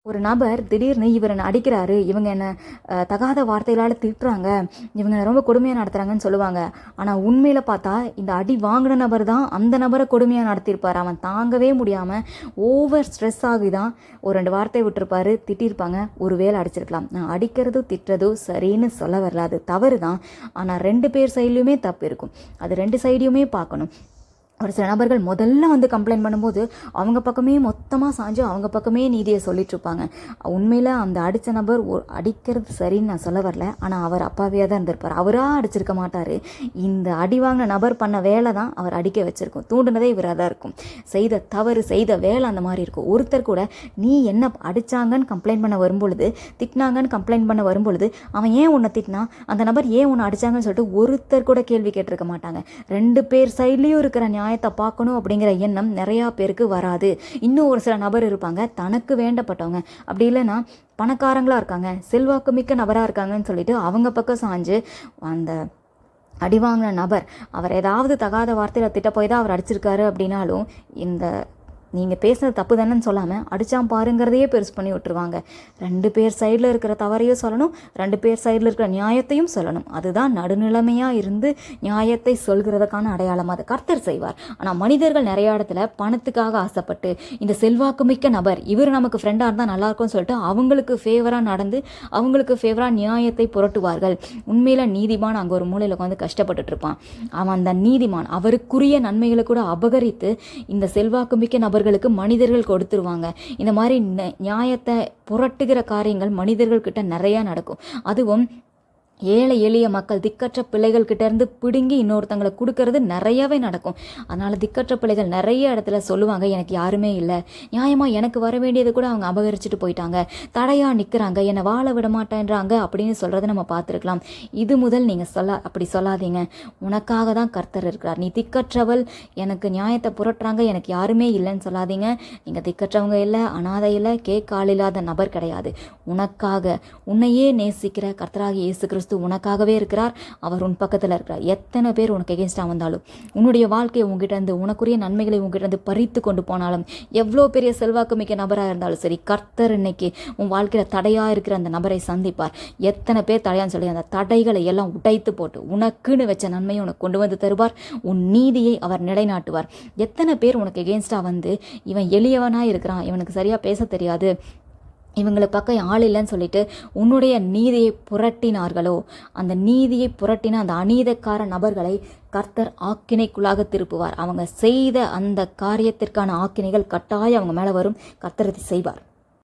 ஒரு நபர் திடீர்னு இவர் என்னை அடிக்கிறாரு, இவங்க என்னை தகாத வார்த்தைகளால் திட்டுறாங்க, இவங்க ரொம்ப கொடுமையாக நடத்துகிறாங்கன்னு சொல்லுவாங்க. ஆனால் உண்மையில் பார்த்தா இந்த அடி வாங்கின நபர் தான் அந்த நபரை கொடுமையாக நடத்தியிருப்பார். அவன் தாங்கவே முடியாமல் ஓவர் ஸ்ட்ரெஸ் ஆகி தான் ஒரு 2 வார்த்தை விட்டுருப்பாரு, திட்டிருப்பாங்க, ஒரு வேளை அடிச்சிருக்கலாம். நான் அடிக்கிறது திட்டுறதோ சரின்னு சொல்ல வரல, அது தவறு தான். ஆனால் 2 பேர் சைட்லையுமே தப்பு இருக்கும். அது 2 சைடையுமே பார்க்கணும். ஒரு சில நபர்கள் முதல்ல வந்து கம்ப்ளைண்ட் பண்ணும்போது அவங்க பக்கமே மொத்தமாக சாஞ்சு அவங்க பக்கமே நீதியை சொல்லிட்டுருப்பாங்க. உண்மையில் அந்த அடித்த நபர் அடிக்கிறது சரின்னு நான் சொல்ல வரல, ஆனால் அவர் அப்பாவியாக தான் இருந்திருப்பார். அவராக அடிச்சிருக்க மாட்டார். இந்த அடி வாங்கின நபர் பண்ண வேலை தான் அவர் அடிக்க வச்சுருக்கும். தூண்டுனதே இவராக தான் இருக்கும். செய்த தவறு, செய்த வேலை அந்த மாதிரி இருக்கும். ஒருத்தர் கூட நீ என்ன அடித்தாங்கன்னு கம்ப்ளைண்ட் பண்ண வரும்பொழுது, திட்டினாங்கன்னு கம்ப்ளைண்ட் பண்ண வரும்பொழுது, அவன் ஏன் உன்னை திட்டினா, அந்த நபர் ஏன் உன்னை அடித்தாங்கன்னு சொல்லிட்டு ஒருத்தர் கூட கேள்வி கேட்டிருக்க மாட்டாங்க. 2 பேர் சைட்லேயும் இருக்கிற நியாயத்தை பார்க்கணும் அப்படிங்கிற எண்ணம் நிறையா பேருக்கு வராது. இன்னும் ஒரு சில நபர் இருப்பாங்க, தனக்கு வேண்டப்பட்டவங்க, அப்படி இல்லைன்னா பணக்காரங்களாக இருக்காங்க, செல்வாக்கு மிக்க நபராக இருக்காங்கன்னு சொல்லிட்டு அவங்க பக்கம் சாஞ்சு அந்த அடிவாங்கின நபர் அவர் ஏதாவது தகாத வார்த்தையில் திட்ட போய் தான் அவர் அடிச்சிருக்காரு அப்படின்னாலும் இந்த நீங்கள் பேசுனது தப்பு தானேன்னு சொல்லாமல் அடித்தான் பாருங்கிறதையே பெருசு பண்ணி விட்டுருவாங்க. 2 பேர் சைடில் இருக்கிற தவறையும் சொல்லணும், 2 பேர் சைடில் இருக்கிற நியாயத்தையும் சொல்லணும். அதுதான் நடுநிலைமையாக இருந்து நியாயத்தை சொல்கிறதுக்கான அடையாளம். அதை கர்த்தர் செய்வார். ஆனால் மனிதர்கள் நிறைய இடத்துல பணத்துக்காக ஆசைப்பட்டு இந்த செல்வாக்குமிக்க நபர் இவர் நமக்கு ஃப்ரெண்டாக இருந்தால் நல்லாயிருக்கும்னு சொல்லிட்டு அவங்களுக்கு ஃபேவராக நடந்து அவங்களுக்கு ஃபேவராக நியாயத்தை புரட்டுவார்கள். உண்மையில் நீதிமான் அங்கே ஒரு மூலையில் உட்காந்து கஷ்டப்பட்டுட்டு இருப்பான். அவன் அந்த நீதிமான் அவருக்குரிய நன்மைகளை கூட அபகரித்து இந்த செல்வாக்குமிக்க நபர்களுக்கு மனிதர்கள் கொடுத்துருவாங்க. இந்த மாதிரி நியாயத்தை புரட்டுகிற காரியங்கள் மனிதர்கள் கிட்ட நிறையா நடக்கும். அதுவும் ஏழை எளிய மக்கள், திக்கற்ற பிள்ளைகள் கிட்டேருந்து பிடுங்கி இன்னொருத்தங்களை கொடுக்கறது நிறையாவே நடக்கும். அதனால் திக்கற்ற பிள்ளைகள் நிறைய இடத்துல சொல்லுவாங்க, எனக்கு யாருமே இல்லை, நியாயமாக எனக்கு வர வேண்டியது கூட அவங்க அபகரிச்சுட்டு போயிட்டாங்க, தடையாக நிற்கிறாங்க, என்னை வாழ விட மாட்டேன்றாங்க அப்படின்னு சொல்கிறத நம்ம பார்த்துருக்கலாம். இது முதல் நீங்கள் அப்படி சொல்லாதீங்க. உனக்காக தான் கர்த்தர் இருக்கிறார். நீ திக்கற்றவள், எனக்கு நியாயத்தை புரட்டுறாங்க, எனக்கு யாருமே இல்லைன்னு சொல்லாதீங்க. நீங்கள் திக்கற்றவங்க இல்லை, அனாதை இல்லை, கேட்க ஆள் இல்லாத நபர் கிடையாது. உனக்காக உன்னையே நேசிக்கிற கர்த்தராகிய இயேசு கிறிஸ்து உனக்காகவே இருக்கிறார். அவர் உன் பக்கத்தில் இருக்கிறார். எத்தனை பேர் உனக்கு எகென்ஸ்டாக வந்தாலும், உன்னுடைய வாழ்க்கையை உங்ககிட்ட இருந்து, உனக்குரிய நன்மைகளை உங்ககிட்ட இருந்து பறித்து கொண்டு போனாலும், எவ்வளோ பெரிய செல்வாக்கு மிக்க நபராக இருந்தாலும் சரி, கர்த்தர் இன்னைக்கு உன் வாழ்க்கையில் தடையாக இருக்கிற அந்த நபரை சந்திப்பார். எத்தனை பேர் தடையான்னு சொல்லி அந்த தடைகளை எல்லாம் உடைத்து போட்டு உனக்குன்னு வச்ச நன்மையை உனக்கு கொண்டு வந்து தருவார். உன் நீதியை அவர் நிலைநாட்டுவார். எத்தனை பேர் உனக்கு எகென்ஸ்டாக வந்து இவன் எளியவனாக இருக்கிறான், இவனுக்கு சரியாக பேச தெரியாது, இவங்களை பக்கம் ஆள் இல்லைன்னு சொல்லிட்டு உன்னுடைய நீதியை புரட்டினார்களோ, அந்த நீதியை புரட்டின அந்த அநீதக்கார நபர்களை கர்த்தர் ஆக்கினைக்குள்ளாக திருப்புவார். அவங்க செய்த அந்த காரியத்திற்கான ஆக்கினைகள் கட்டாயம் அவங்க மேலே வரும். கர்த்தர் செய்வார்.